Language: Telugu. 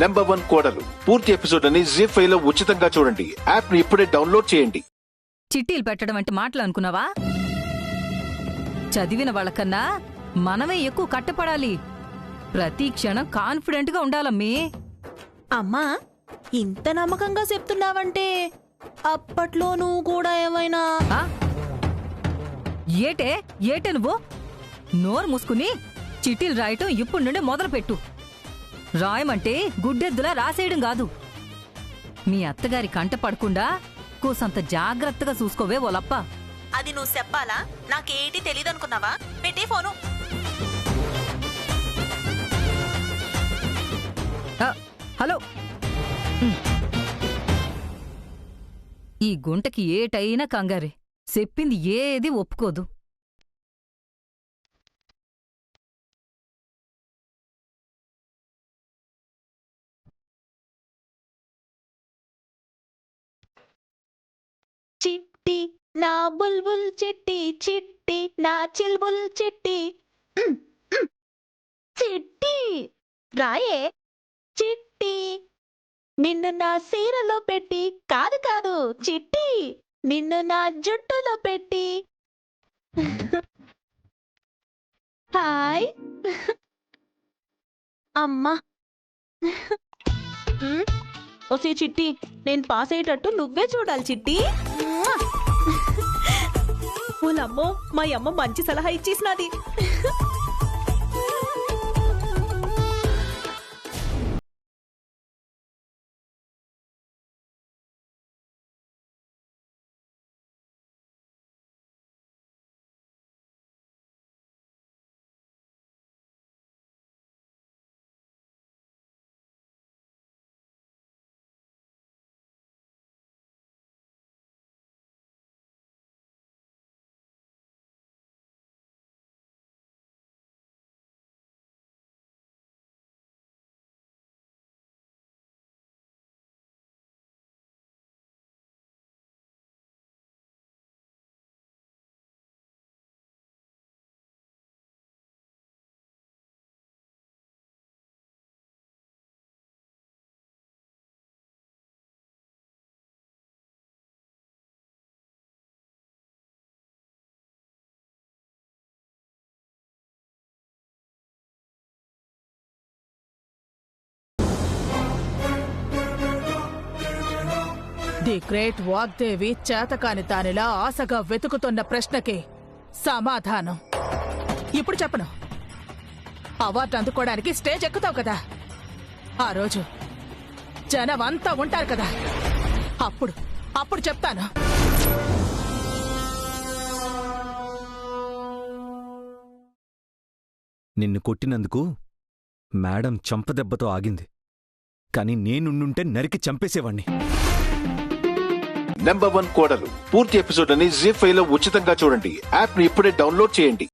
నెంబర్ 1 కోడలు పూర్తి ఎపిసోడ్ అని ZEE5 లో ఉచితంగా చూడండి. యాప్ ని ఇప్పుడే డౌన్లోడ్ చేయండి. చిట్టీలు పెట్టడం అంటే మాటలు అనుకున్నావా? చదివిన వాళ్ళకన్నా మనమే ఎక్కువ కట్టపడాలి. ప్రతి క్షణం కాన్ఫిడెంట్ గా ఉండాలమ్మీ. అమ్మా, ఇంత నమ్మకంగా చెప్తున్నావంటే అప్పట్లో నువ్వు కూడా ఏమైనా... ఆ? ఏటే ఏటే నువ్వు నోరు మూసుకుని చిట్టీలు రాయటం ఇప్పుడు నుండి మొదలుపెట్టు. రాయమంటే గుడ్డెద్దులా రాసేయడం కాదు. మీ అత్తగారి కంట పడకుండా కూసంత జాగ్రత్తగా చూసుకోవే ఓలప్ప. అది నువ్వు చెప్పాలా? నాకేటి తెలీదనుకున్నావా? పెట్టే ఫోను. హలో, ఈ గుంటకి ఏటైనా కంగారే. చెప్పింది ఏది ఒప్పుకోదు. చిట్టి నా బుల్బుల్ చిట్టి, చిట్టి నా చిల్బుల్ చిట్టి. చిట్టి రాయే. చిట్టి నిన్ను నా సీరలో పెట్టి, కాదు కాదు చిట్టి నిన్ను నా జుట్టులో పెట్టి. హాయ్ అమ్మా. ఓసే చిట్టి, నేను పాస్ అయ్యేటట్టు నువ్వే చూడాలి చిట్టి. ఓలమ్మో, మా అమ్మ మంచి సలహా ఇచ్చేసినది. ది గ్రేట్ వాగ్దేవి చేతకాని దానిలా ఆశగా వెతుకుతున్న ప్రశ్నకి సమాధానం ఇప్పుడు చెప్పను. అవార్డు అందుకోవడానికి స్టేజ్ ఎక్కుతావు కదా, ఆ రోజు జనమంతా ఉంటారు కదా, అప్పుడు చెప్తాను. నిన్ను కొట్టినందుకు మేడం చంపదెబ్బతో ఆగింది, కాని నేనుండుంటే నరికి చంపేసేవాణ్ణి. నెంబర్ 1 కోడలు పూర్తి ఎపిసోడ్ అని ZEE5 లో ఉచితంగా చూడండి. యాప్ ని ఇప్పుడే డౌన్లోడ్ చేయండి.